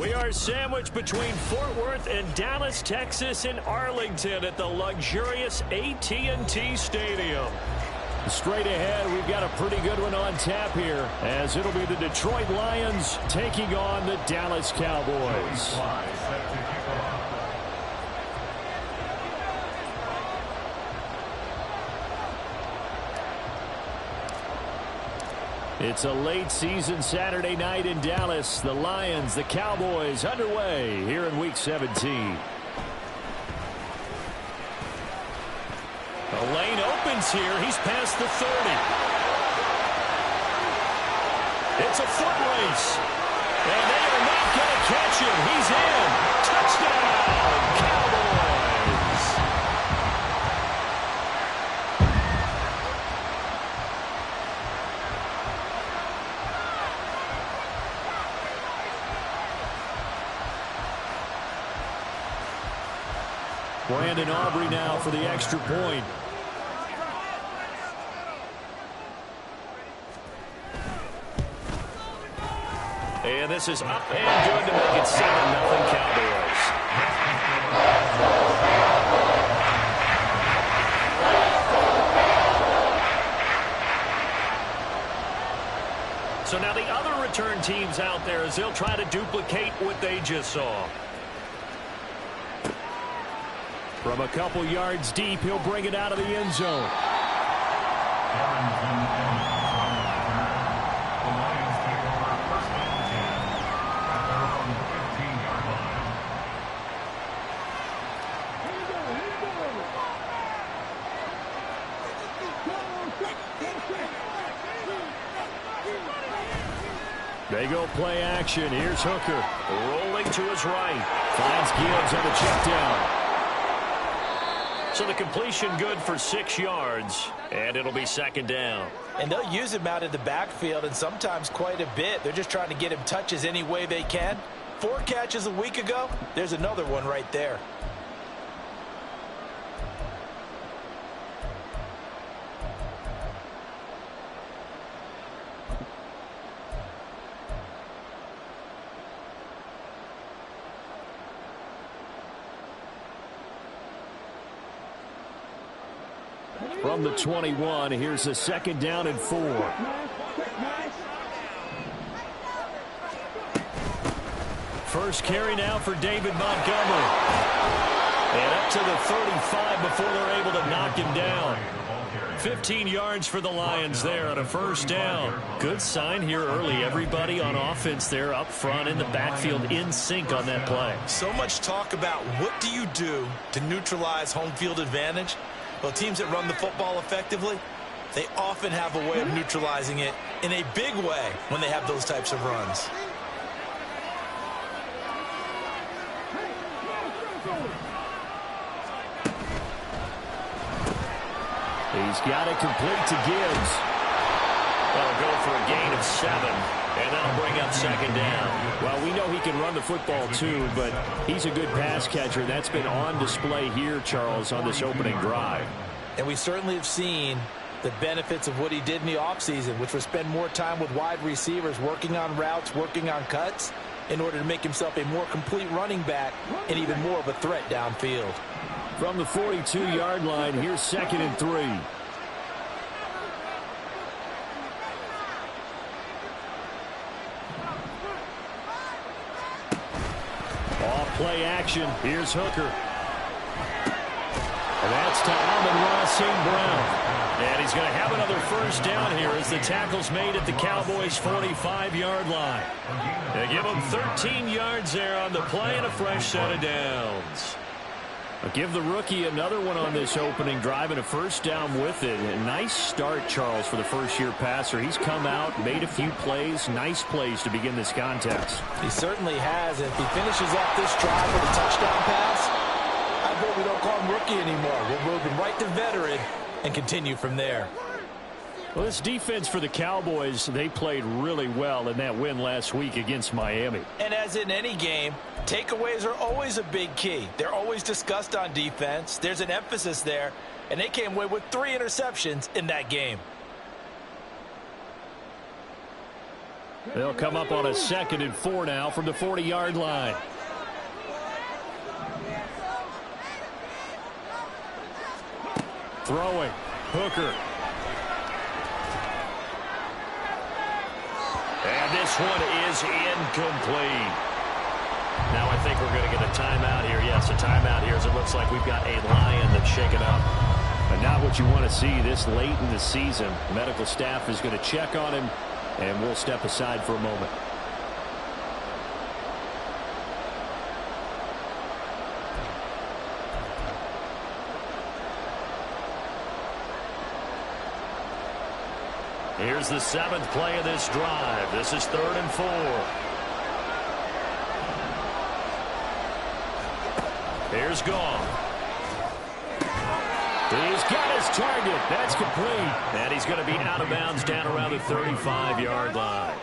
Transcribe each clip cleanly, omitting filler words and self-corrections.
We are sandwiched between Fort Worth and Dallas, Texas, and Arlington at the luxurious AT&T Stadium. Straight ahead, we've got a pretty good one on tap here, as it'll be the Detroit Lions taking on the Dallas Cowboys. It's a late season Saturday night in Dallas. The Lions, the Cowboys underway here in Week 17. The lane opens here. He's past the 30. It's a foot race. And they are not going to catch him. He's in. Touchdown, Cowboys. Brandon Aubrey now for the extra point. And this is up and good to make it 7-0 Cowboys. So now the other return teams out there as they'll try to duplicate what they just saw. From a couple yards deep, he'll bring it out of the end zone. They go play action. Here's Hooker. Rolling to his right. Finds Gibbs on the check down. So the completion good for 6 yards, and it'll be second down. And they'll use him out in the backfield, and sometimes quite a bit. They're just trying to get him touches any way they can. 4 catches a week ago. There's another one right there. From the 21, here's a second down and 4. First carry now for David Montgomery. And up to the 35 before they're able to knock him down. 15 yards for the Lions there on a first down. Good sign here early. Everybody on offense there up front in the backfield in sync on that play. So much talk about what do you do to neutralize home field advantage. Well, teams that run the football effectively, they often have a way of neutralizing it in a big way when they have those types of runs. He's got it complete to Gibbs. That'll go for a gain of 7, and that'll bring up second down. Well, we know he can run the football too, but he's a good pass catcher. That's been on display here, Charles, on this opening drive. And we certainly have seen the benefits of what he did in the offseason, which was spend more time with wide receivers, working on routes, working on cuts, in order to make himself a more complete running back and even more of a threat downfield. From the 42-yard line, here's 2nd and 3. Off play action. Here's Hooker. And that's to Amon-Ra St. Brown. And he's going to have another first down here as the tackle's made at the Cowboys' 45-yard line. They give him 13 yards there on the play and a fresh set of downs. I'll give the rookie another one on this opening drive and a first down with it. A nice start, Charles, for the first-year passer. He's come out, made a few plays, nice plays to begin this contest. He certainly has. If he finishes off this drive with a touchdown pass, I hope we don't call him rookie anymore. We'll move him right to veteran and continue from there. Well, this defense for the Cowboys, they played really well in that win last week against Miami. And as in any game, takeaways are always a big key. They're always discussed on defense. There's an emphasis there, and they came away with 3 interceptions in that game. They'll come up on a 2nd and 4 now from the 40-yard line. Throwing. Hooker. And this one is incomplete. Now I think we're going to get a timeout here. Yes, a timeout here as it looks like we've got a Lion that's shaken up. And not what you want to see this late in the season. Medical staff is going to check on him, and we'll step aside for a moment. Here's the 7th play of this drive. This is 3rd and 4. Here's Gong. He's got his target. That's complete. And he's going to be out of bounds down around the 35-yard line.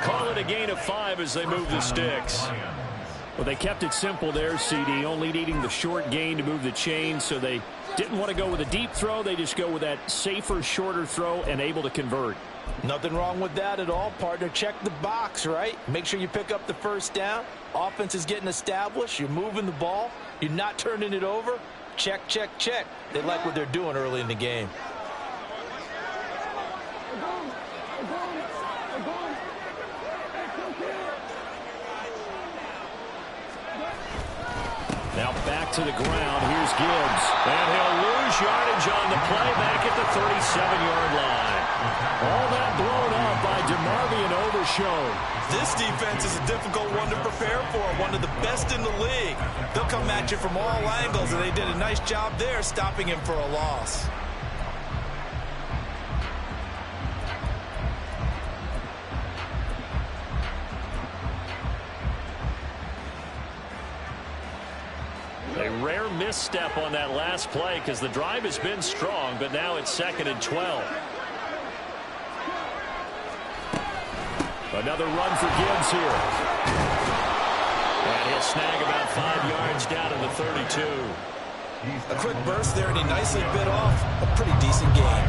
Call it a gain of 5 as they move the sticks. Well, they kept it simple there, CD, only needing the short gain to move the chains, so they didn't want to go with a deep throw. They just go with that safer, shorter throw and able to convert. Nothing wrong with that at all, partner. Check the box, right? Make sure you pick up the first down. Offense is getting established. You're moving the ball. You're not turning it over. Check, check, check. They like what they're doing early in the game. Now back to the ground. Here's Gibbs. And he'll lose yardage on the play back at the 37-yard line. All that blown up by DeMarvion Overshown. This defense is a difficult one to prepare for. One of the best in the league. They'll come at you from all angles, and they did a nice job there stopping him for a loss. A rare misstep on that last play because the drive has been strong, but now it's 2nd and 12. Another run for Gibbs here. And he'll snag about 5 yards down to the 32. A quick burst there, and he nicely bit off a pretty decent gain.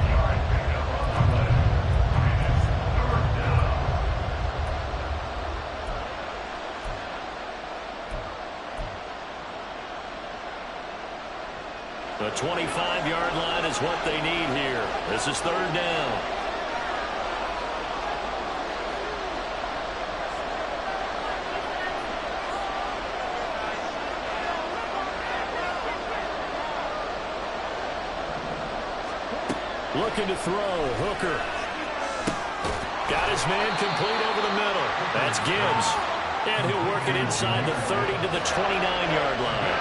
The 25-yard line is what they need here. This is 3rd down. Looking to throw. Hooker. Got his man complete over the middle. That's Gibbs. And he'll work it inside the 30 to the 29-yard line.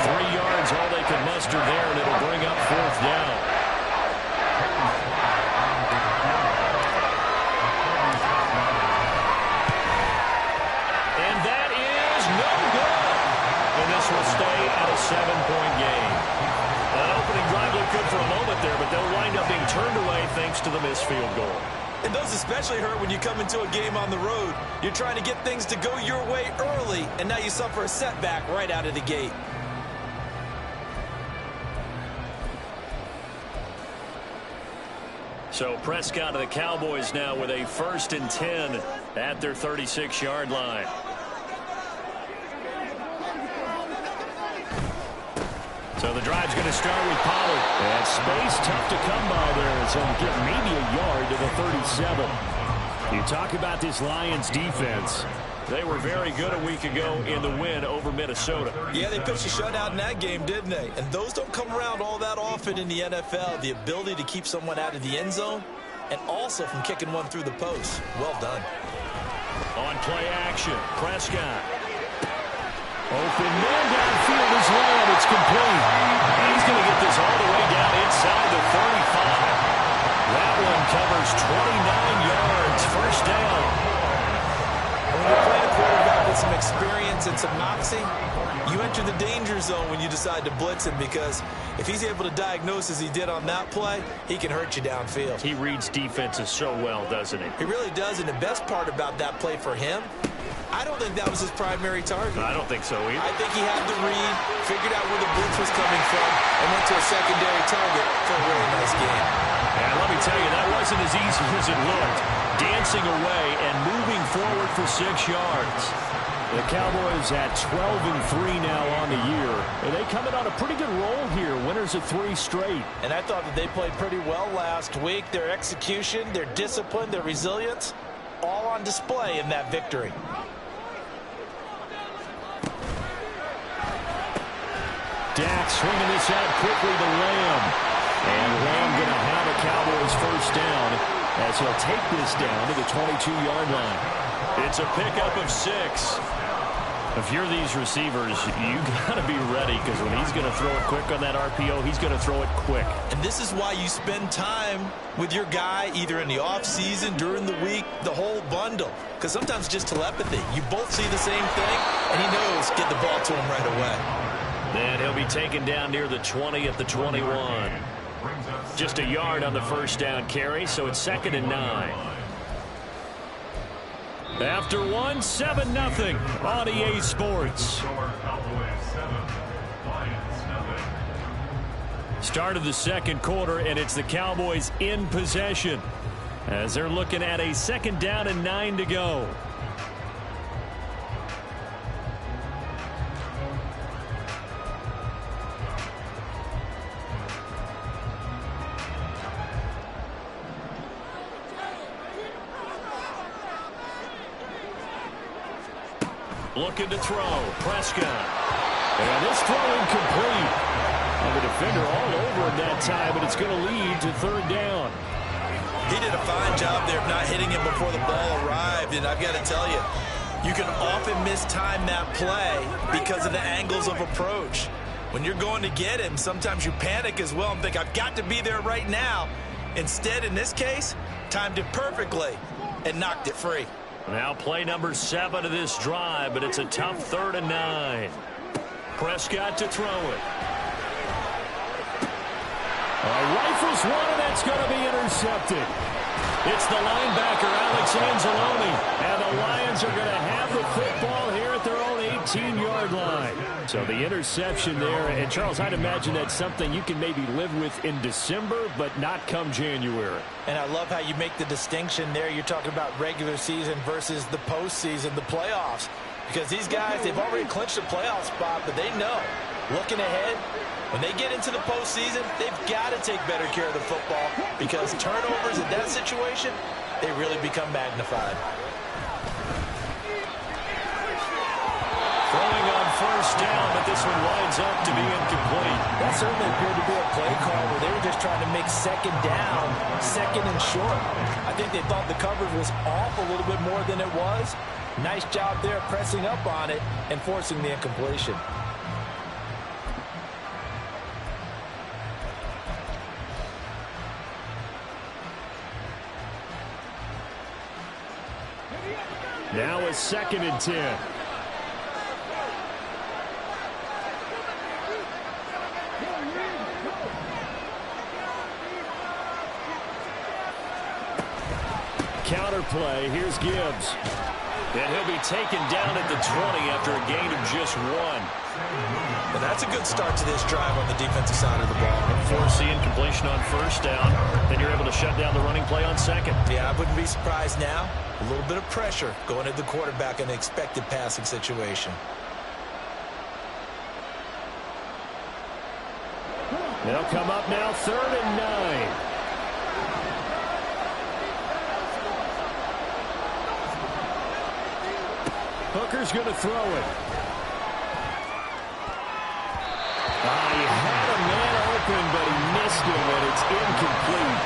3 yards, all they can muster there, and it'll bring up 4th down. And that is no good. And this will stay at a 7-point game. That opening drive looked good for a moment there, but they'll wind up being turned away thanks to the missed field goal. And those especially hurt when you come into a game on the road. You're trying to get things to go your way early, and now you suffer a setback right out of the gate. So Prescott of the Cowboys now with a 1st and 10 at their 36-yard line. So the drive's going to start with Pollard. And space tough to come by there. So he'll get maybe a yard to the 37. You talk about this Lions defense. They were very good a week ago in the win over Minnesota. Yeah, they pitched a shutout in that game, didn't they? And those don't come around all that often in the NFL. The ability to keep someone out of the end zone and also from kicking one through the post. Well done. On play action, Prescott. Open man downfield is Lamb. It's complete. And he's going to get this all the way down inside the 35. That one covers 29 yards. 1st down. When you're playing a quarterback with some experience and some moxie, you enter the danger zone when you decide to blitz him, because if he's able to diagnose as he did on that play, he can hurt you downfield. He reads defenses so well, doesn't he? He really does, and the best part about that play for him, I don't think that was his primary target. I don't think so either. I think he had the read, figured out where the blitz was coming from, and went to a secondary target for a really nice game. And let me tell you, that wasn't as easy as it looked. Dancing away and moving forward for 6 yards. The Cowboys at 12-3 now on the year. And they come in on a pretty good roll here. Winners of 3 straight. And I thought that they played pretty well last week. Their execution, their discipline, their resilience, all on display in that victory. Dak swinging this out quickly to Lamb. And Lamb going to have a Cowboys first down as he'll take this down to the 22-yard line. It's a pickup of 6. If you're these receivers, you got to be ready because when he's going to throw it quick on that RPO, he's going to throw it quick. And this is why you spend time with your guy either in the offseason, during the week, the whole bundle. Because sometimes just telepathy. You both see the same thing, and he knows get the ball to him right away. And he'll be taken down near the 20 at the 21. Just a yard on the first down carry, so it's 2nd and 9. After 1, 7-0 on EA Sports. Start of the second quarter, and it's the Cowboys in possession as they're looking at a 2nd down and 9 to go. Looking to throw. Prescott. And this throw incomplete. And the defender all over him that time, but it's going to lead to 3rd down. He did a fine job there of not hitting him before the ball arrived, and I've got to tell you, you can often mistime that play because of the angles of approach. When you're going to get him, sometimes you panic as well and think, I've got to be there right now. Instead, in this case, timed it perfectly and knocked it free. Now play number 7 of this drive, but it's a tough 3rd and 9. Prescott to throw it. Rifles one, and that's going to be intercepted. It's the linebacker, Alex Anzalone, and the Lions are going to have the football here at their own 18-yard line. So the interception there, and Charles, I'd imagine that's something you can maybe live with in December, but not come January. And I love how you make the distinction there. You're talking about regular season versus the postseason, the playoffs. Because these guys, they've already clinched a playoff spot, but they know, looking ahead, when they get into the postseason, they've got to take better care of the football because turnovers in that situation, they really become magnified. Throwing on first down, but this one winds up to be incomplete. That certainly appeared to be a play call where they were just trying to make 2nd down, 2nd and short. I think they thought the coverage was off a little bit more than it was. Nice job there pressing up on it and forcing the incompletion. Now a 2nd and 10. Counter play. Here's Gibbs. And he'll be taken down at the 20 after a gain of just 1. And that's a good start to this drive on the defensive side of the ball. Forcing completion on first down. Then you're able to shut down the running play on 2nd. Yeah, I wouldn't be surprised now. A little bit of pressure going at the quarterback in an expected passing situation. They'll come up now 3rd and 9. Hooker's going to throw it. He had a man open, but he missed him, and it's incomplete.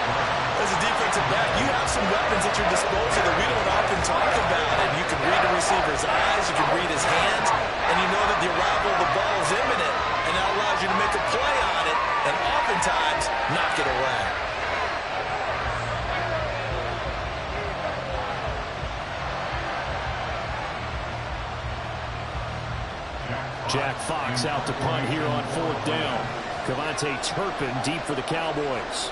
As a defensive back, you have some weapons at your disposal that we don't often talk about. And you can read the receiver's eyes, you can read his hands, and you know that the arrival of the ball is imminent, and that allows you to make a play on it, and oftentimes knock it away. Jack Fox out to punt here on 4th down. Cavante Turpin deep for the Cowboys.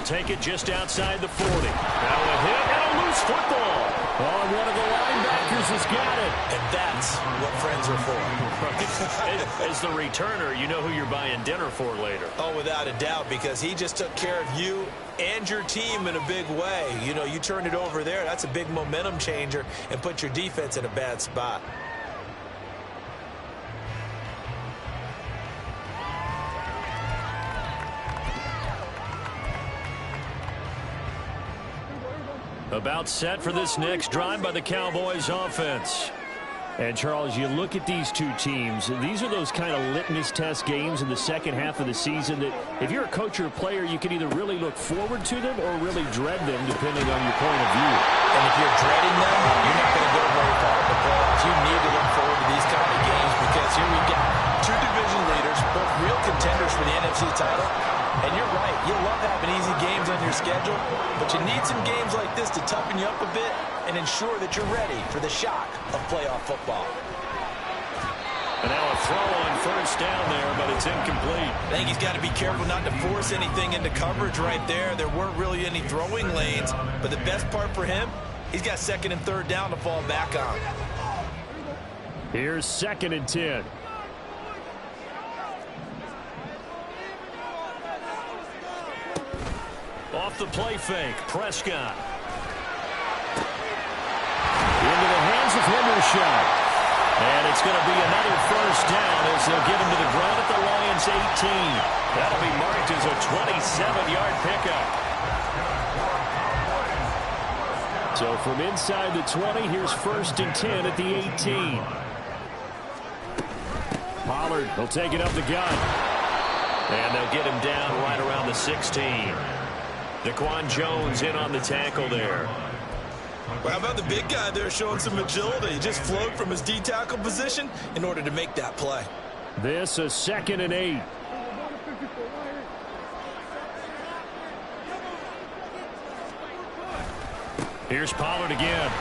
take it just outside the 40. Now a hit and a loose football. Oh, and one of the linebackers has got it. And that's what friends are for. As the returner, you know who you're buying dinner for later. Oh, without a doubt, because he just took care of you and your team in a big way. You know, you turned it over there. That's a big momentum changer and put your defense in a bad spot. About set for this next drive by the Cowboys offense. And, Charles, you look at these two teams, these are those kind of litmus test games in the second half of the season that if you're a coach or a player, you can either really look forward to them or really dread them, depending on your point of view. And if you're dreading them, you're not going to go very far in the playoffs. You need to look forward to these kind of games because here we got two division leaders, both real contenders for the NFC title. And you're right, you love having easy games on your schedule, but you need some games like this to toughen you up a bit and ensure that you're ready for the shock of playoff football. And now a throw on first down there, but it's incomplete. I think he's got to be careful not to force anything into coverage right there. There weren't really any throwing lanes, but the best part for him, he's got second and third down to fall back on. Here's 2nd and 10. Off the play fake, Prescott. Into the hands of Hendershot. And it's going to be another first down as they'll get him to the ground at the Lions' 18. That'll be marked as a 27-yard pickup. So from inside the 20, here's 1st and 10 at the 18. Pollard will take it up the gut. And they'll get him down right around the 16. Daquan Jones in on the tackle there. Well, how about the big guy there showing some agility? He just flowed from his D-tackle position in order to make that play. This a 2nd and 8. Here's Pollard again.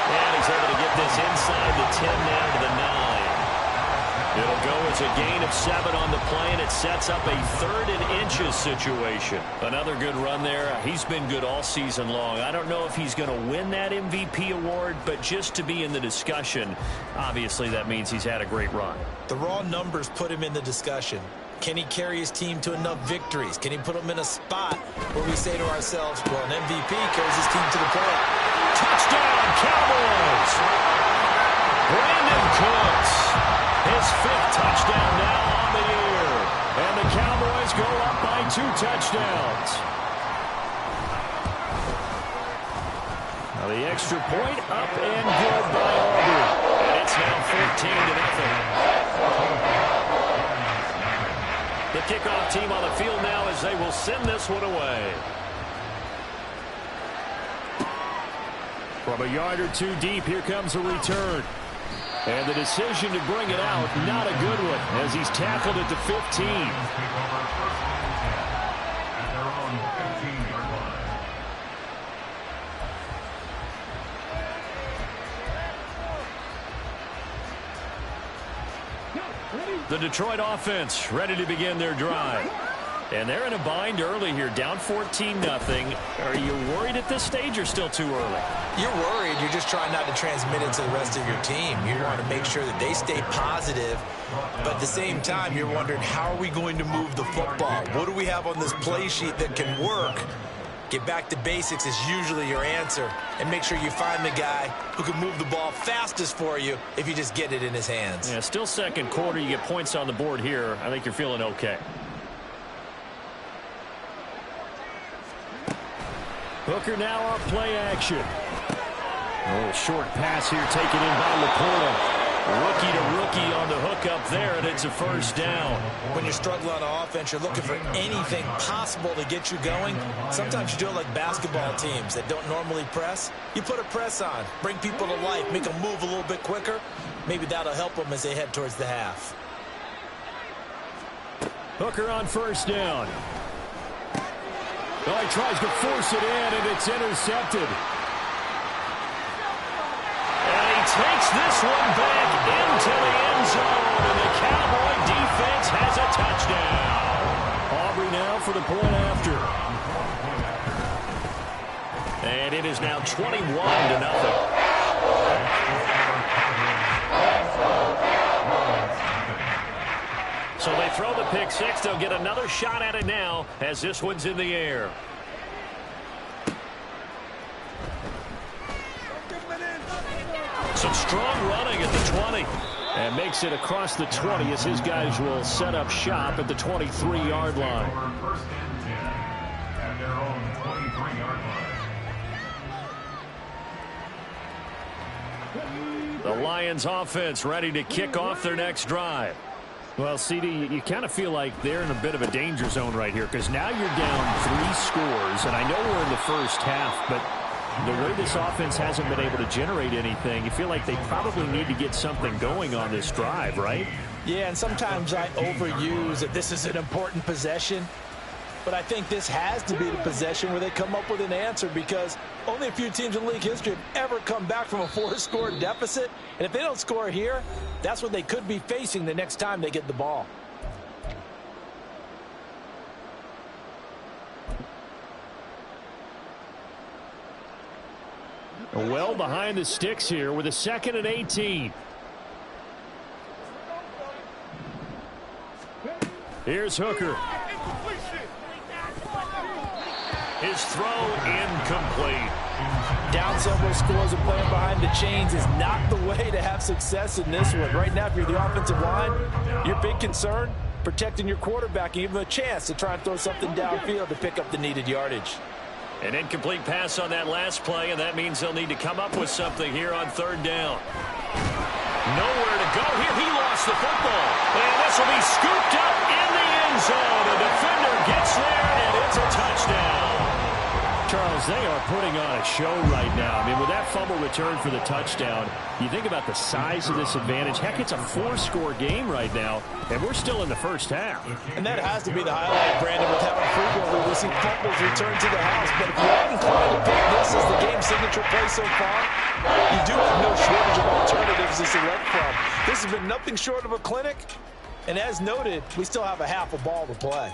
And he's able to get this inside the 10 now to the 9. It'll go as a gain of 7 on the play, and it sets up a 3rd and inches situation. Another good run there. He's been good all season long. I don't know if he's going to win that MVP award, but just to be in the discussion, obviously that means he's had a great run. The raw numbers put him in the discussion. Can he carry his team to enough victories? Can he put them in a spot where we say to ourselves, well, an MVP carries his team to the playoff. Touchdown, Cowboys! Brandon Cooks. His 5th touchdown now on the year. And the Cowboys go up by 2 touchdowns. Now the extra point up and good by Aubrey. And it's now 14-0. The kickoff team on the field now as they will send this one away. From a yard or 2 deep, here comes a return. And the decision to bring it out, not a good one, as he's tackled at the 15. The Detroit offense ready to begin their drive. And they're in a bind early here, down 14-0. Are you worried at this stage or still too early? You're worried. You're just trying not to transmit it to the rest of your team. You want to make sure that they stay positive. But at the same time, you're wondering, how are we going to move the football? What do we have on this play sheet that can work? Get back to basics is usually your answer. And make sure you find the guy who can move the ball fastest for you if you just get it in his hands. Yeah, still second quarter. You get points on the board here. I think you're feeling okay. Hooker now off play action. A little short pass here taken in by Laporta. Rookie to rookie on the hook up there, and it's a first down. When you're struggling on offense, you're looking for anything possible to get you going. Sometimes you do it like basketball teams that don't normally press. You put a press on, bring people to life, make them move a little bit quicker. Maybe that'll help them as they head towards the half. Hooker on first down. Oh, he tries to force it in, and it's intercepted. And he takes this one back into the end zone, and the Cowboy defense has a touchdown. Aubrey now for the point after. And it is now 21-0. So they throw the pick six. They'll get another shot at it now as this one's in the air. Some strong running at the 20. And makes it across the 20 as his guys will set up shop at the 23-yard line. The Lions offense ready to kick off their next drive. Well, CD, you kind of feel like they're in a bit of a danger zone right here because now you're down 3 scores, and I know we're in the first half, but the way this offense hasn't been able to generate anything, you feel like they probably need to get something going on this drive, right? Yeah, and sometimes I overuse that this is an important possession. But I think this has to be the possession where they come up with an answer because only a few teams in league history have ever come back from a 4-score deficit. And if they don't score here, that's what they could be facing the next time they get the ball. Well behind the sticks here with a 2nd and 18. Here's Hooker. His throw incomplete. Down several scores and playing behind the chains is not the way to have success in this one. Right now, if you're the offensive line, your big concern, protecting your quarterback and give him a chance to try and throw something downfield to pick up the needed yardage. An incomplete pass on that last play, and that means they'll need to come up with something here on 3rd down. Nowhere to go here. He lost the football. And this will be scooped up in the end zone. A defender gets there, and it's a touchdown. Charles, they are putting on a show right now. I mean, with that fumble return for the touchdown, you think about the size of this advantage. Heck, it's a 4-score game right now, and we're still in the first half. And that has to be the highlight, Brandon, with having frequently we see fumbles return to the house. But if you are inclined to pick this as the game signature play so far, you do have no shortage of alternatives to select from. This has been nothing short of a clinic, and as noted, we still have a half a ball to play.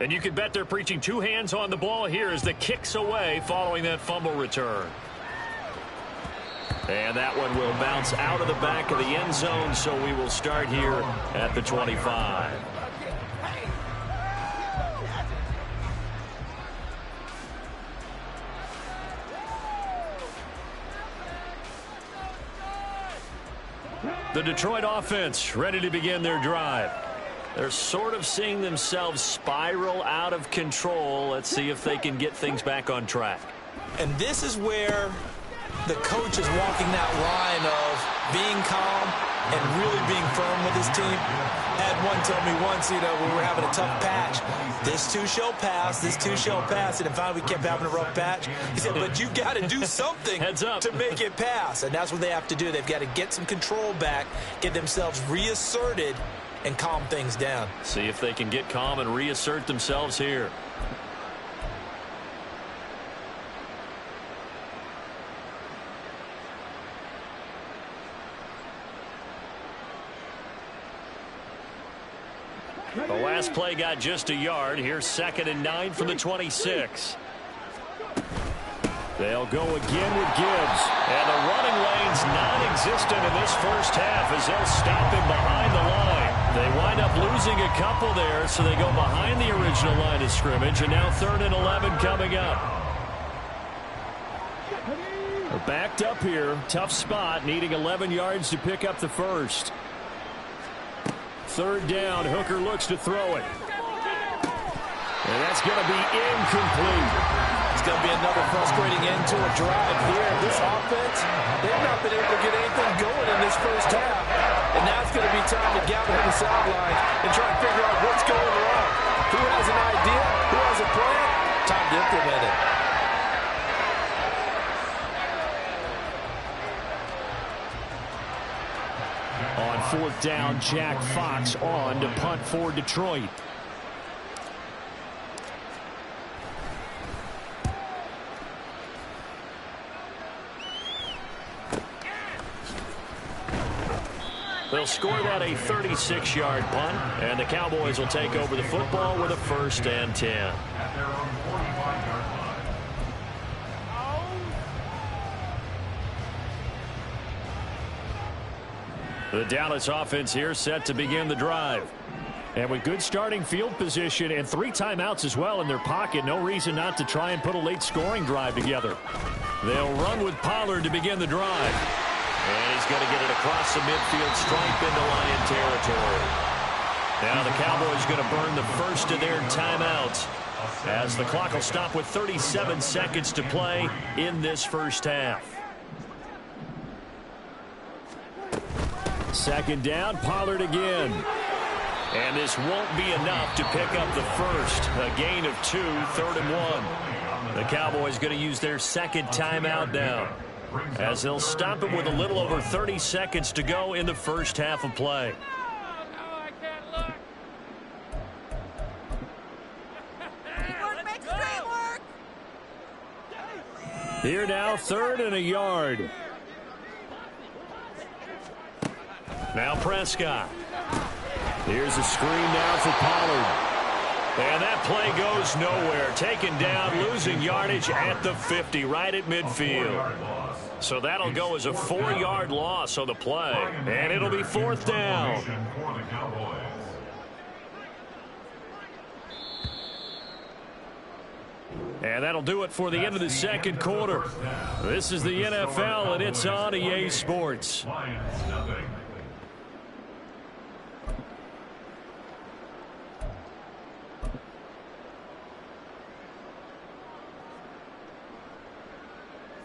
And you can bet they're preaching 2 hands on the ball here as the kick's away following that fumble return. And that one will bounce out of the back of the end zone, so we will start here at the 25. The Detroit offense ready to begin their drive. They're sort of seeing themselves spiral out of control. Let's see if they can get things back on track. And this is where the coach is walking that line of being calm and really being firm with his team. Had one tell me once, you know, we were having a tough patch. This too shall pass, this too shall pass. And finally we kept having a rough patch. He said, but you've got to do something Heads up. to make it pass. And that's what they have to do. They've got to get some control back, get themselves reasserted, and calm things down. See if they can get calm and reassert themselves here. The last play got just a yard. Here's 2nd and 9 from the 26. They'll go again with Gibbs. And the running lane's non-existent in this first half as they'll stop him behind the line. They wind up losing a couple there, so they go behind the original line of scrimmage, and now 3rd and 11 coming up. They're backed up here. Tough spot, needing 11 yards to pick up the first. 3rd down, Hooker looks to throw it. And that's going to be incomplete. It's going to be another frustrating end to a drive here. This offense, they've not been able to get anything going in this first half. And now it's going to be time to gather on the sideline and try and figure out what's going wrong. Who has an idea? Who has a plan? Time to implement it. On 4th down, Jack Fox on to punt for Detroit. They'll score that a 36-yard punt, and the Cowboys will take over the football with a 1st and 10. The Dallas offense here set to begin the drive. And with good starting field position and 3 timeouts as well in their pocket, no reason not to try and put a late scoring drive together. They'll run with Pollard to begin the drive. And he's going to get it across the midfield stripe into Lion territory. Now the Cowboys going to burn the first of their timeouts as the clock will stop with 37 seconds to play in this first half. 2nd down, Pollard again. And this won't be enough to pick up the first. A gain of 2, 3rd and 1. The Cowboys going to use their 2nd timeout now, as they'll stop it with a little over 30 seconds to go in the first half of play. Here now, 3rd and a yard. Now Prescott. Here's a screen now for Pollard. And that play goes nowhere. Taken down, losing yardage at the 50, right at midfield. So that'll go as a 4-yard loss on the play. And it'll be 4th down. And that'll do it for the end of the 2nd quarter. This is the NFL, and it's on EA Sports.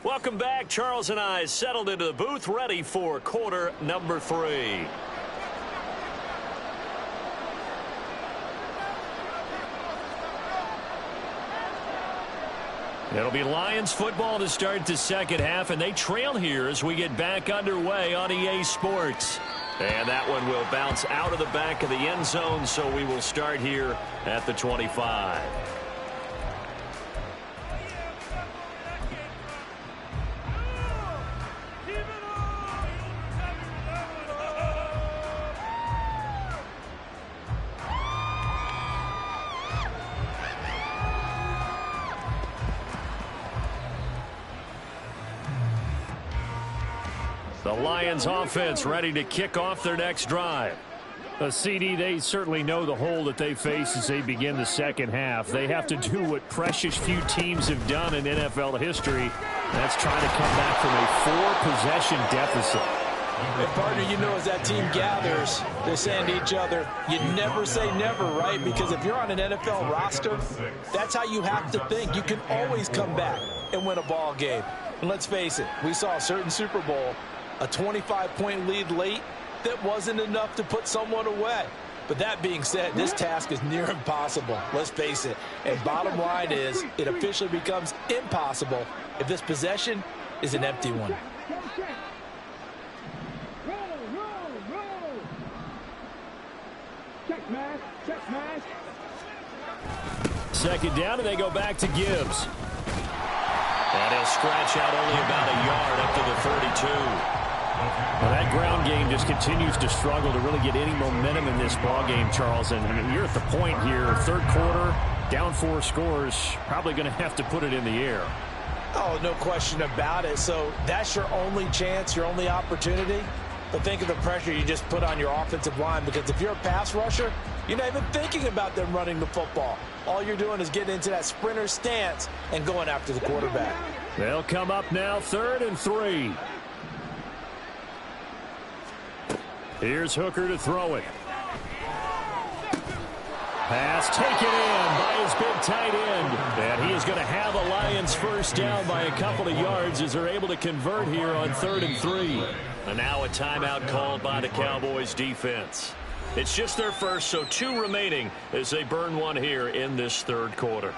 Welcome back. Charles and I settled into the booth, ready for quarter number 3. It'll be Lions football to start the 2nd half, and they trail here as we get back underway on EA Sports. And that one will bounce out of the back of the end zone, so we will start here at the 25. The Lions offense ready to kick off their next drive. CD, they certainly know the hole that they face as they begin the 2nd half. They have to do what precious few teams have done in NFL history. That's trying to come back from a 4-possession deficit. And partner, you know, as that team gathers, they're saying to each other, you never say never, right? Because if you're on an NFL roster, that's how you have to think. You can always come back and win a ball game. And let's face it, we saw a certain Super Bowl, a 25-point lead late, that wasn't enough to put someone away. But that being said, this task is near impossible. Let's face it. And bottom line is, it officially becomes impossible if this possession is an empty one. Check smash, check smash. 2nd down, and they go back to Gibbs. And he'll scratch out only about a yard up to the 32. Well, that ground game just continues to struggle to really get any momentum in this ball game, Charles. And I mean, you're at the point here, 3rd quarter, down 4 scores, probably going to have to put it in the air. Oh, no question about it. So that's your only chance, your only opportunity. But think of the pressure you just put on your offensive line, because if you're a pass rusher, you're not even thinking about them running the football. All you're doing is getting into that sprinter stance and going after the quarterback. They'll come up now, 3rd and 3. Here's Hooker to throw it. Pass taken in by his big tight end. And he is going to have a Lions first down by a couple of yards as they're able to convert here on 3rd and 3. And now a timeout called by the Cowboys defense. It's just their first, so 2 remaining as they burn one here in this 3rd quarter.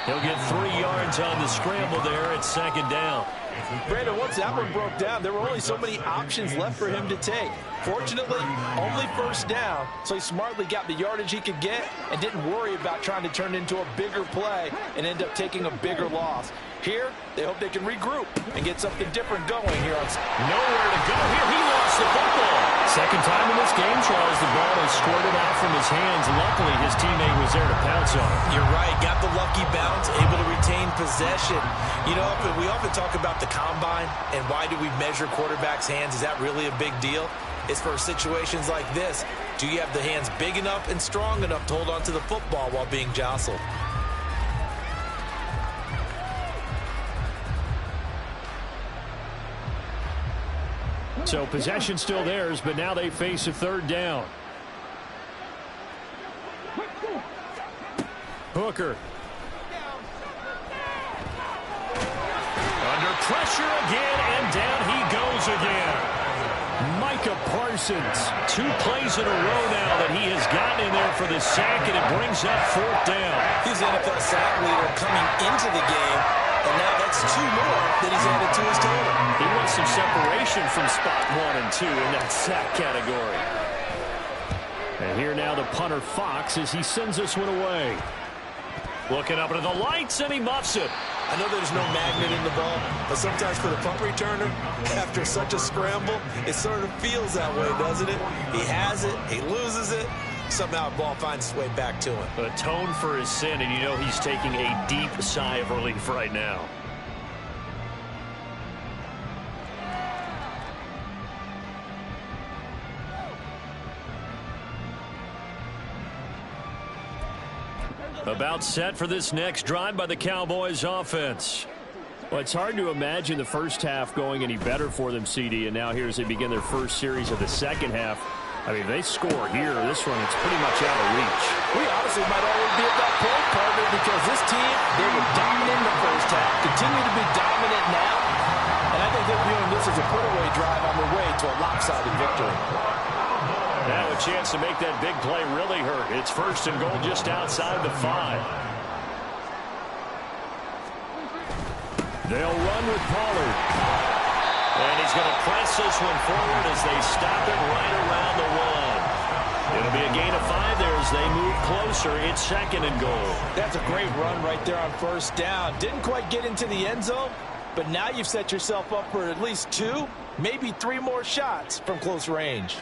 He'll get 3 yards on the scramble there at second down. Brandon, once that one broke down, there were only so many options left for him to take. Fortunately, only first down, so he smartly got the yardage he could get and didn't worry about trying to turn it into a bigger play and end up taking a bigger loss. Here, they hope they can regroup and get something different going here. Nowhere to go here. He lost the football. Second time in this game, Charles, the ball has squirted out from his hands. Luckily, his teammate was there to pounce on it. You're right. Got the lucky bounce, able to retain possession. You know, we often talk about the combine and why do we measure quarterbacks' hands? Is that really a big deal? It's for situations like this. Do you have the hands big enough and strong enough to hold on to the football while being jostled? So possession still theirs, but now they face a third down. Hooker. Under pressure again, and down he goes again. Micah Parsons. 2 plays in a row now that he has gotten in there for the sack, and it brings up fourth down. He's the NFL sack leader coming into the game, and now that's 2 more that he's added to his total. He wants some separation from spot 1 and 2 in that sack category. And here now the punter Fox as he sends this one away. Looking up into the lights, and he muffs it. I know there's no magnet in the ball, but sometimes for the punt returner, after such a scramble, it sort of feels that way, doesn't it? He has it, he loses it, somehow the ball finds its way back to him. Atone for his sin, and you know he's taking a deep sigh of relief right now. About set for this next drive by the Cowboys offense. Well, it's hard to imagine the first half going any better for them, CD, and now here as they begin their first series of the second half. I mean, they score here. This one, it's pretty much out of reach. We honestly might already be at that point, partner, because this team, they were dominant in the first half, continue to be dominant now, and I think they're viewing this as a put-away drive on their way to a lopsided victory. Now a chance to make that big play really hurt. It's first and goal just outside the 5. They'll run with Pollard. And he's going to press this one forward as they stop it right around the 1. It'll be a gain of 5 there as they move closer. It's second and goal. That's a great run right there on first down. Didn't quite get into the end zone, but now you've set yourself up for at least 2, maybe 3 more shots from close range.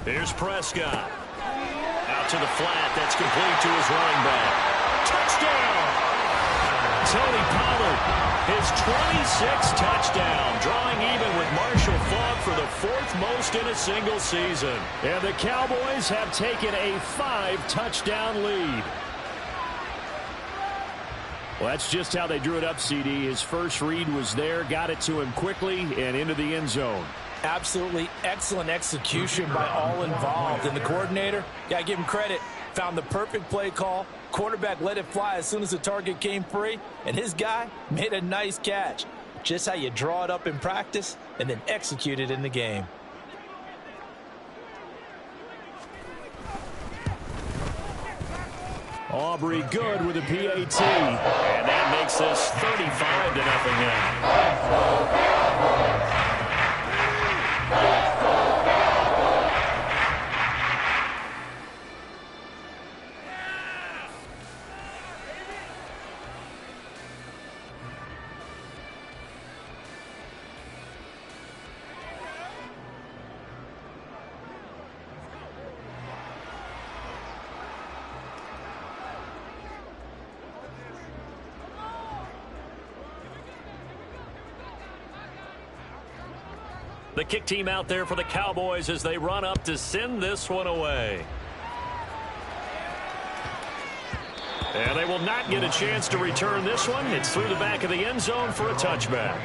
Here's Prescott. Out to the flat. That's complete to his running back. Touchdown! Tony Pollard, his 26th touchdown, drawing even with Marshall Faulk for the 4th most in a single season. And the Cowboys have taken a 5-touchdown lead. Well, that's just how they drew it up, CD. His first read was there, got it to him quickly, and into the end zone. Absolutely excellent execution by all involved. And the coordinator, gotta give him credit, found the perfect play call. Quarterback let it fly as soon as the target came free, and his guy made a nice catch. Just how you draw it up in practice and then execute it in the game. Aubrey good with a PAT. And that makes this 35-0 now. The kick team out there for the Cowboys as they run up to send this one away. And they will not get a chance to return this one. It's through the back of the end zone for a touchback.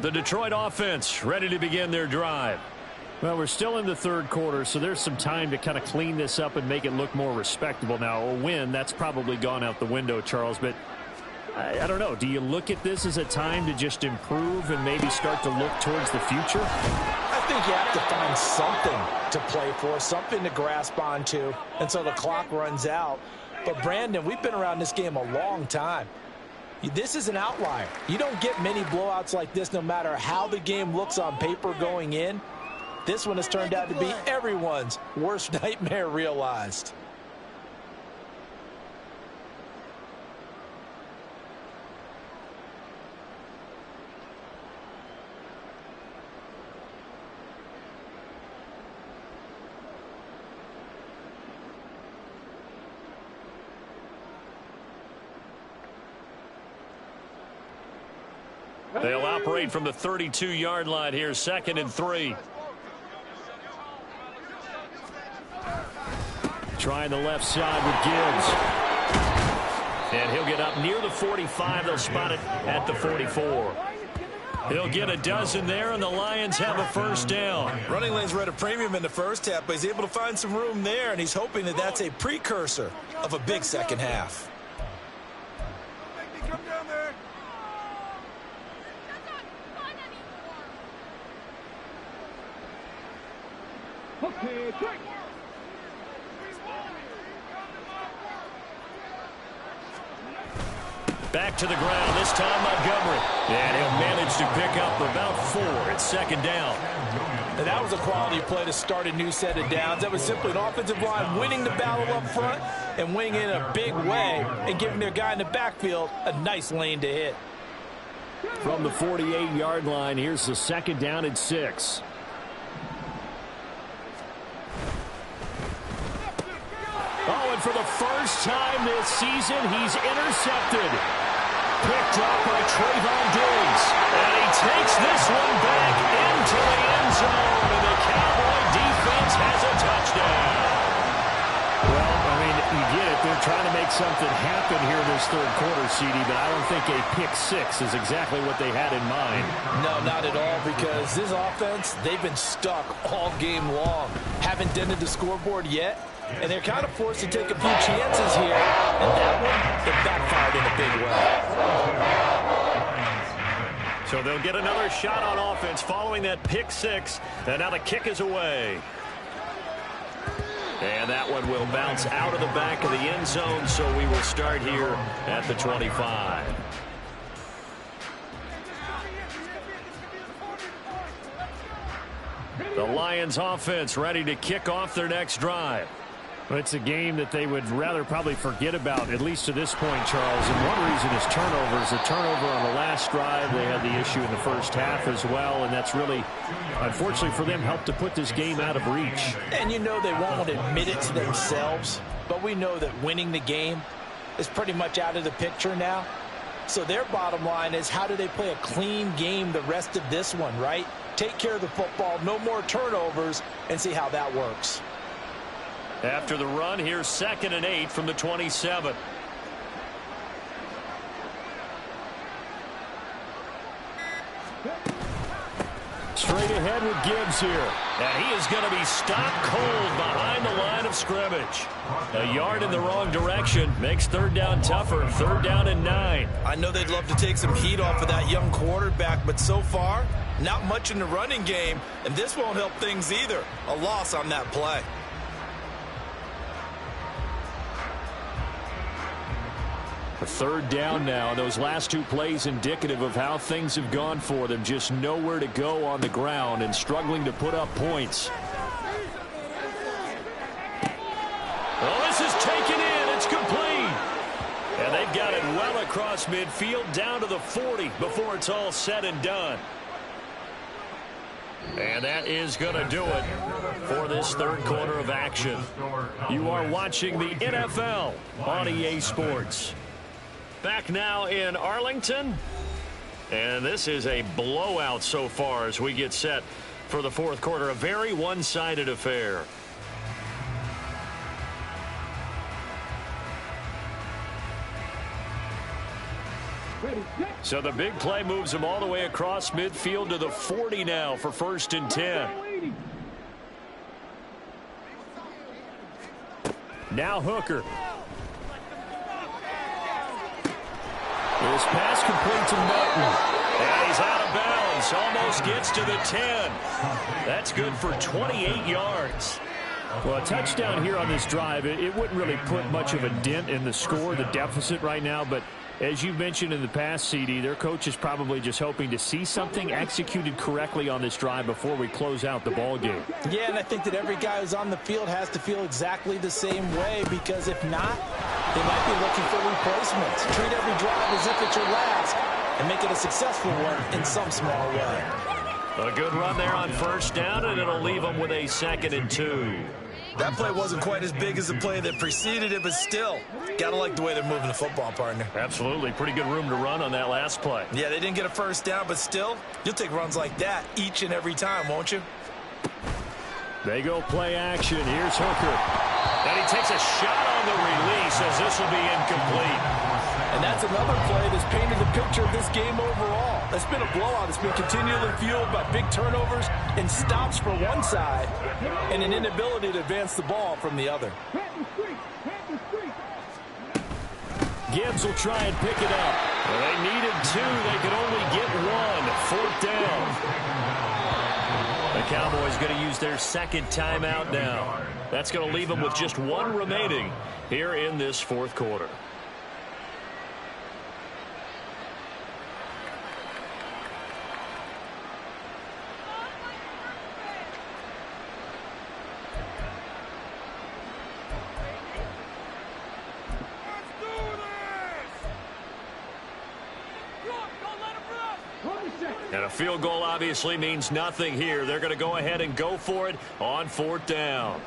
The Detroit offense ready to begin their drive. Well, we're still in the third quarter, so there's some time to kind of clean this up and make it look more respectable. Now, a win, that's probably gone out the window, Charles, but I don't know. Do you look at this as a time to just improve and maybe start to look towards the future? I think you have to find something to play for, something to grasp onto until the clock runs out. But, Brandon, we've been around this game a long time. This is an outlier. You don't get many blowouts like this no matter how the game looks on paper going in. This one has turned out to be everyone's worst nightmare realized. They'll operate from the 32-yard line here, 2nd and 3. Trying the left side with Gibbs. And he'll get up near the 45. They'll spot it at the 44. He'll get a dozen there, and the Lions have a first down. Running lanes were at a premium in the first half, but he's able to find some room there, and he's hoping that that's a precursor of a big second half. Back to the ground, this time Montgomery. And he'll manage to pick up about 4. It's 2nd down. And that was a quality play to start a new set of downs. That was simply an offensive line winning the battle up front and winning in a big way and giving their guy in the backfield a nice lane to hit. From the 48-yard line, here's the 2nd down and 6. Oh, and for the first time this season, he's intercepted. Picked up by Trayvon Diggs. And he takes this one back into the end zone. And the Cowboy defense has a touchdown. Well, I mean, you get it. They're trying to make something happen here this third quarter, CD, but I don't think a pick 6 is exactly what they had in mind. No, not at all, because this offense, they've been stuck all game long. Haven't dented the scoreboard yet. And they're kind of forced to take a few chances here. And that one, it backfired in a big way. So they'll get another shot on offense following that pick 6. And now the kick is away. And that one will bounce out of the back of the end zone. So we will start here at the 25. The Lions offense ready to kick off their next drive. Well, it's a game that they would rather probably forget about, at least to this point, Charles. And one reason is turnovers. A turnover on the last drive. They had the issue in the first half as well. And that's really, unfortunately for them, helped to put this game out of reach. And you know they won't admit it to themselves. But we know that winning the game is pretty much out of the picture now. So their bottom line is, how do they play a clean game the rest of this one, right? Take care of the football, no more turnovers, and see how that works. After the run, here's 2nd and 8 from the 27. Straight ahead with Gibbs here. And he is going to be stopped cold behind the line of scrimmage. A yard in the wrong direction makes 3rd down tougher. 3rd down and 9. I know they'd love to take some heat off of that young quarterback, but so far, not much in the running game, and this won't help things either. A loss on that play. A 3rd down now. Those last 2 plays indicative of how things have gone for them. Just nowhere to go on the ground and struggling to put up points. Well, this is taken in. It's complete. And they've got it well across midfield down to the 40 before it's all said and done. And that is going to do it for this third quarter of action. You are watching the NFL on EA Sports. Back now in Arlington. And this is a blowout so far as we get set for the fourth quarter. A very one-sided affair. So the big play moves them all the way across midfield to the 40 now for 1st and 10. Now Hooker. This pass complete to Melton. And he's out of bounds. Almost gets to the 10. That's good for 28 yards. Well, a touchdown here on this drive, it wouldn't really put much of a dent in the score, the deficit right now. But as you mentioned in the past, CD, their coach is probably just hoping to see something executed correctly on this drive before we close out the ball game. Yeah, and I think that every guy who's on the field has to feel exactly the same way, because if not, they might be looking for replacements. Treat every drive as if it's your last and make it a successful one in some small way. A good run there on first down, and it'll leave them with a 2nd and 2. That play wasn't quite as big as the play that preceded it, but still, gotta like the way they're moving the football, partner. Absolutely. Pretty good room to run on that last play. Yeah, they didn't get a first down, but still, you'll take runs like that each and every time, won't you? They go play action. Here's Hooker. And he takes a shot on the release as this will be incomplete. And that's another play that's painted the picture of this game overall. It's been a blowout. It's been continually fueled by big turnovers and stops for one side and an inability to advance the ball from the other. Gibbs will try and pick it up. Well, they needed 2. They could only get 1. 4th down. The Cowboys going to use their 2nd timeout now. That's going to leave them with just 1 remaining here in this 4th quarter. And a field goal obviously means nothing here. They're going to go ahead and go for it on 4th down.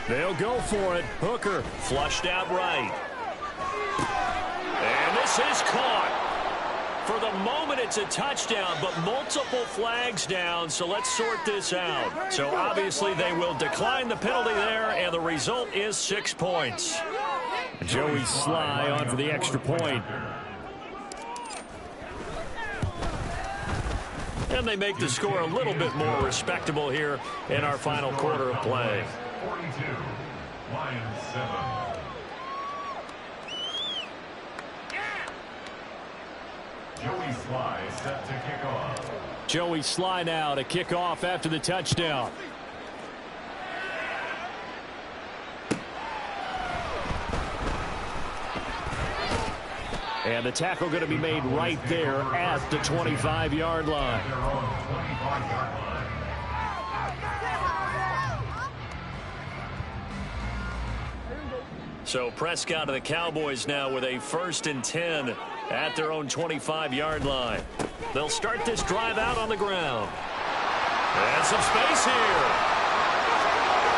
They'll go for it. Hooker flushed out right. And this is caught. For the moment, it's a touchdown, but multiple flags down, so let's sort this out. So obviously they will decline the penalty there, and the result is 6 points. Joey Sly on for the extra point. And they make the score a little bit more respectable here in our final quarter of play. 42, Lions 7. Joey Sly set to kick off. Joey Sly now to kick off after the touchdown. And the tackle going to be made right there at the 25-yard line. Their own 25-yard line. So Prescott of the Cowboys now with a 1st and 10 at their own 25-yard line. They'll start this drive out on the ground. And some space here.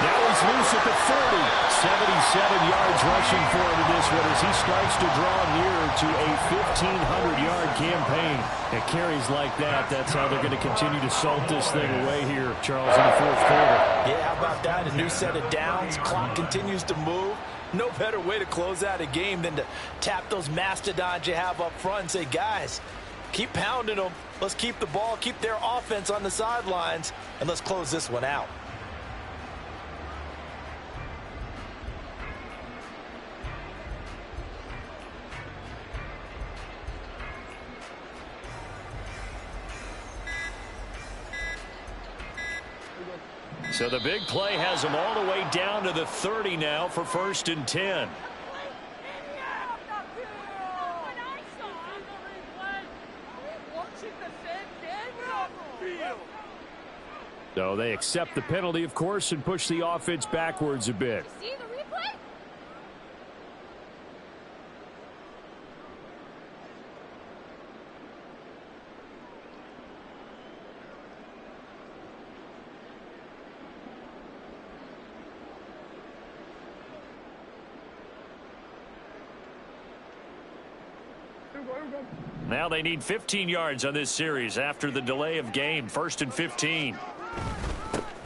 Now he's loose at the 30. 77 yards rushing for him in this one as he starts to draw nearer to a 1,500-yard campaign. At carries like that, that's how they're going to continue to salt this thing away here, Charles, in the 4th quarter. Yeah, how about that? A new set of downs. Clock continues to move. No better way to close out a game than to tap those mastodons you have up front and say, guys, keep pounding them. Let's keep the ball, keep their offense on the sidelines, and let's close this one out. So the big play has them all the way down to the 30 now for 1st and 10. So they accept the penalty, of course, and push the offense backwards a bit. See the replay? Now they need 15 yards on this series after the delay of game. 1st and 15.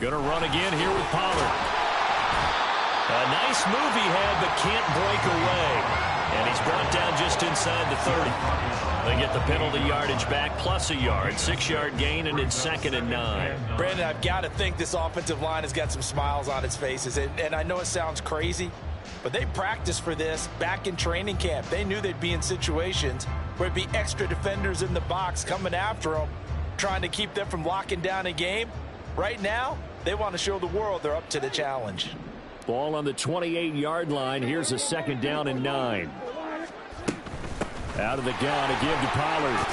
Gonna run again here with Pollard. A nice move he had, but can't break away. And he's brought down just inside the 30. They get the penalty yardage back plus a yard. 6-yard gain, and it's 2nd and 9. Brandon, I've got to think this offensive line has got some smiles on its faces. And I know it sounds crazy, but they practiced for this back in training camp. They knew they'd be in situations where it'd be extra defenders in the box coming after them, trying to keep them from locking down a game. Right now, they want to show the world they're up to the challenge. Ball on the 28-yard line. Here's a 2nd down and 9. Out of the gun, a give to Pollard.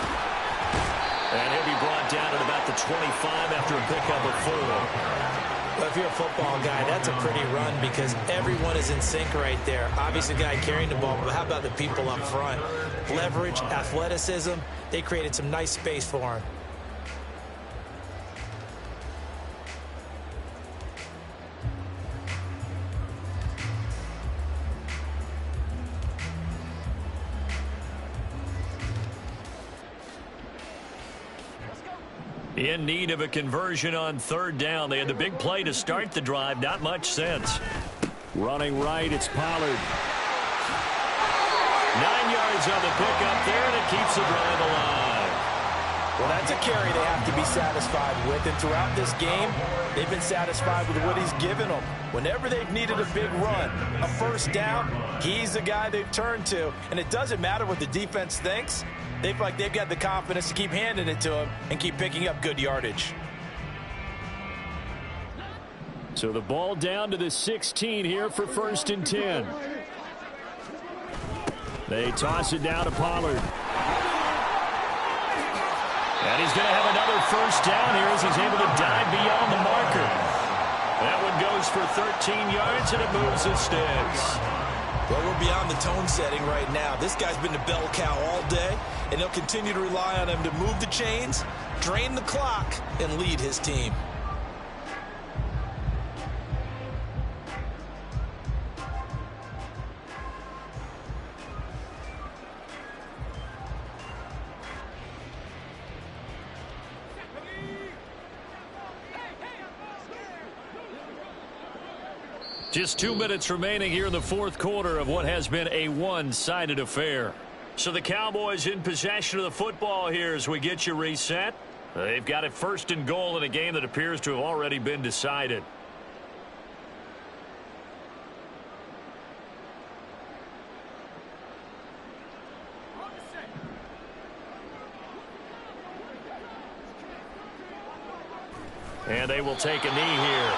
And he'll be brought down at about the 25 after a pickup of 4. Well, if you're a football guy, that's a pretty run because everyone is in sync right there. Obviously, the guy carrying the ball, but how about the people up front? Leverage, athleticism, they created some nice space for him. In need of a conversion on 3rd down. They had the big play to start the drive. Not much sense. Running right, it's Pollard. 9 yards on the pickup there, and it keeps the drive alive. Well, that's a carry they have to be satisfied with. And throughout this game, they've been satisfied with what he's given them. Whenever they've needed a big run, a 1st down, he's the guy they've turned to. And it doesn't matter what the defense thinks. They feel like they've got the confidence to keep handing it to him and keep picking up good yardage. So the ball down to the 16 here for 1st and 10. They toss it down to Pollard. And he's going to have another 1st down here as he's able to dive beyond the marker. That one goes for 13 yards, and it moves the sticks. Well, we're beyond the tone setting right now. This guy's been the bell cow all day, and he'll continue to rely on him to move the chains, drain the clock, and lead his team. Just 2 minutes remaining here in the 4th quarter of what has been a one-sided affair. So the Cowboys in possession of the football here as we get you reset. They've got it 1st and goal in a game that appears to have already been decided. And they will take a knee here.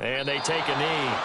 And they take a knee.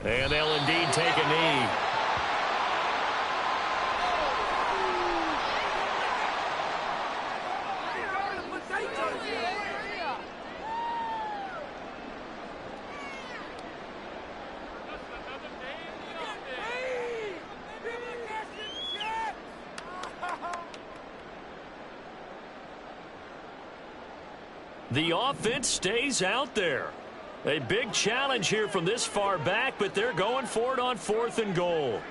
And they'll indeed take a knee. The offense stays out there. A big challenge here from this far back, but they're going for it on 4th and goal.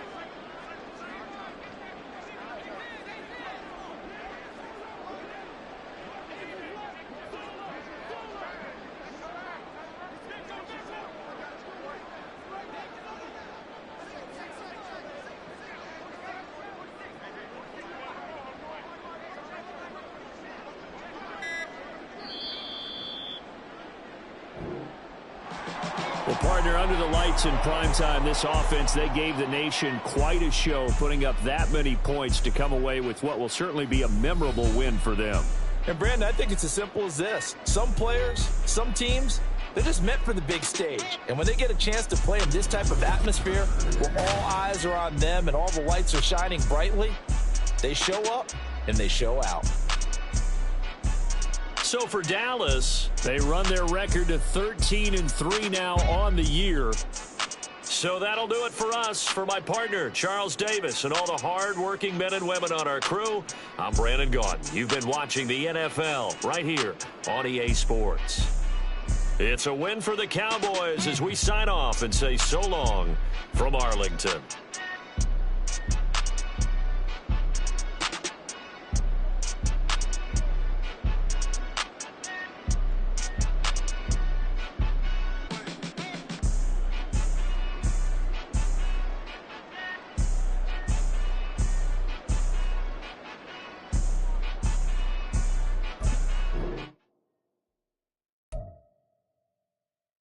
Well, partner, under the lights in primetime, this offense, they gave the nation quite a show, putting up that many points to come away with what will certainly be a memorable win for them. And, Brandon, I think it's as simple as this. Some players, some teams, they're just meant for the big stage. And when they get a chance to play in this type of atmosphere where all eyes are on them and all the lights are shining brightly, they show up and they show out. So for Dallas, they run their record to 13-3 now on the year. So that'll do it for us. For my partner, Charles Davis, and all the hard-working men and women on our crew, I'm Brandon Gaudin. You've been watching the NFL right here on EA Sports. It's a win for the Cowboys as we sign off and say so long from Arlington.